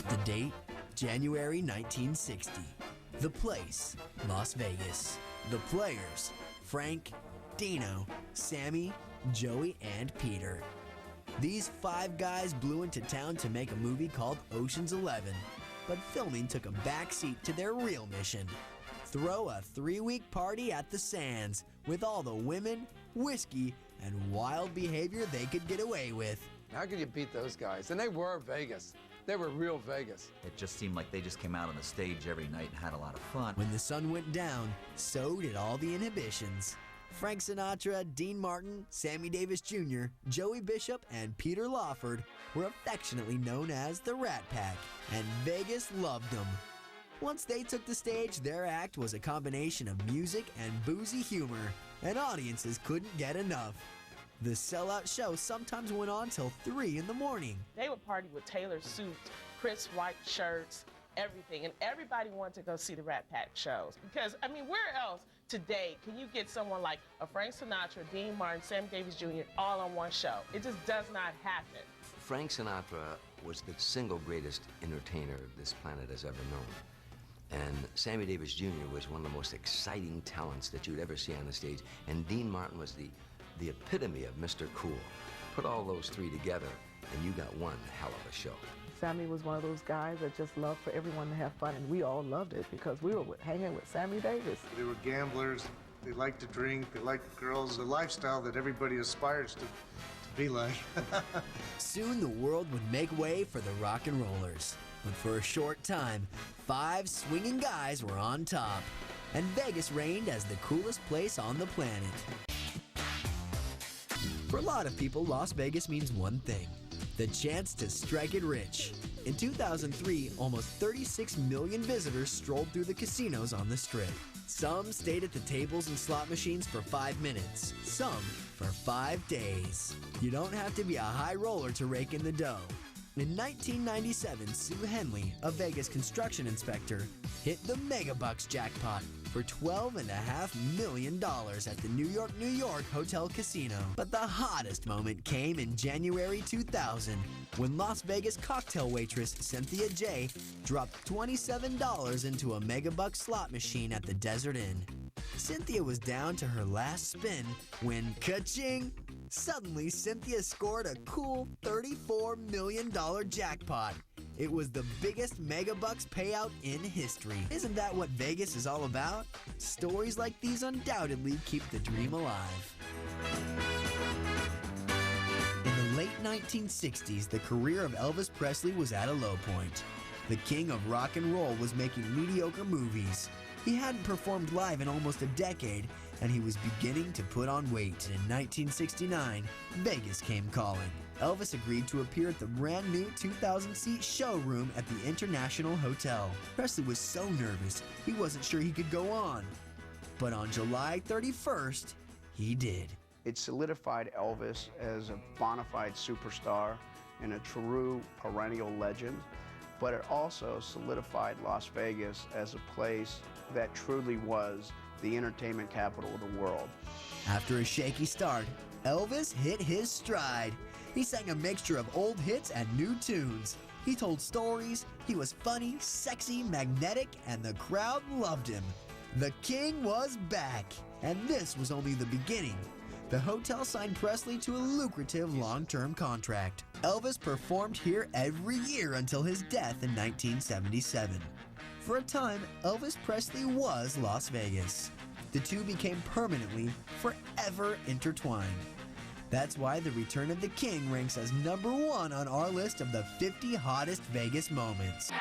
The date, January 1960. The place, Las Vegas. The players, Frank, Dino, Sammy, Joey, and Peter. These 5 guys blew into town to make a movie called Ocean's 11, but filming took a backseat to their real mission. Throw a 3-week party at the Sands with all the women, whiskey, and wild behavior they could get away with. How can you beat those guys? And they were Vegas. They were real Vegas. It just seemed like they just came out on the stage every night and had a lot of fun. When the sun went down, so did all the inhibitions. Frank Sinatra, Dean Martin, Sammy Davis Jr., Joey Bishop, and Peter Lawford were affectionately known as the Rat Pack, and Vegas loved them. Once they took the stage, their act was a combination of music and boozy humor, and audiences couldn't get enough. The sellout show sometimes went on till 3 in the morning. They would party with tailored suits, crisp white shirts, everything, and everybody wanted to go see the Rat Pack shows. Because, I mean, where else today can you get someone like a Frank Sinatra, Dean Martin, Sammy Davis Jr. all on one show? It just does not happen. Frank Sinatra was the single greatest entertainer this planet has ever known. And Sammy Davis Jr. was one of the most exciting talents that you'd ever see on the stage. And Dean Martin was the epitome of Mr. Cool. Put all those 3 together, and you got one hell of a show. Sammy was one of those guys that just loved for everyone to have fun, and we all loved it because we were hanging with Sammy Davis. They were gamblers. They liked to drink. They liked girls. A lifestyle that everybody aspires to be like. Soon the world would make way for the rock and rollers. But for a short time, 5 swinging guys were on top, and Vegas reigned as the coolest place on the planet. For a lot of people, Las Vegas means one thing: the chance to strike it rich. In 2003, almost 36 million visitors strolled through the casinos on the Strip. Some stayed at the tables and slot machines for 5 minutes, some for 5 days. You don't have to be a high roller to rake in the dough. In 1997, Sue Henley, a Vegas construction inspector, hit the Megabucks jackpot for $12.5 million at the New York Hotel Casino. But the hottest moment came in January 2000 when Las Vegas cocktail waitress Cynthia J dropped $27 into a Megabucks slot machine at the Desert Inn. Cynthia was down to her last spin when, ka-ching! Suddenly, Cynthia scored a cool $34 million jackpot. It was the biggest Megabucks payout in history. Isn't that what Vegas is all about? Stories like these undoubtedly keep the dream alive. In the late 1960s, the career of Elvis Presley was at a low point. The king of rock and roll was making mediocre movies. He hadn't performed live in almost a decade, and he was beginning to put on weight. In 1969, Vegas came calling. Elvis agreed to appear at the brand new 2,000-seat showroom at the International Hotel. Presley was so nervous, he wasn't sure he could go on. But on July 31st, he did. It solidified Elvis as a bona fide superstar and a true perennial legend, but it also solidified Las Vegas as a place that truly was the entertainment capital of the world. After a shaky start, Elvis hit his stride. He sang a mixture of old hits and new tunes. He told stories, he was funny, sexy, magnetic, and the crowd loved him. The king was back, and this was only the beginning. The hotel signed Presley to a lucrative long-term contract. Elvis performed here every year until his death in 1977. For a time, Elvis Presley was Las Vegas. The two became permanently, forever intertwined. That's why The Return of the King ranks as #1 on our list of the 50 hottest Vegas moments.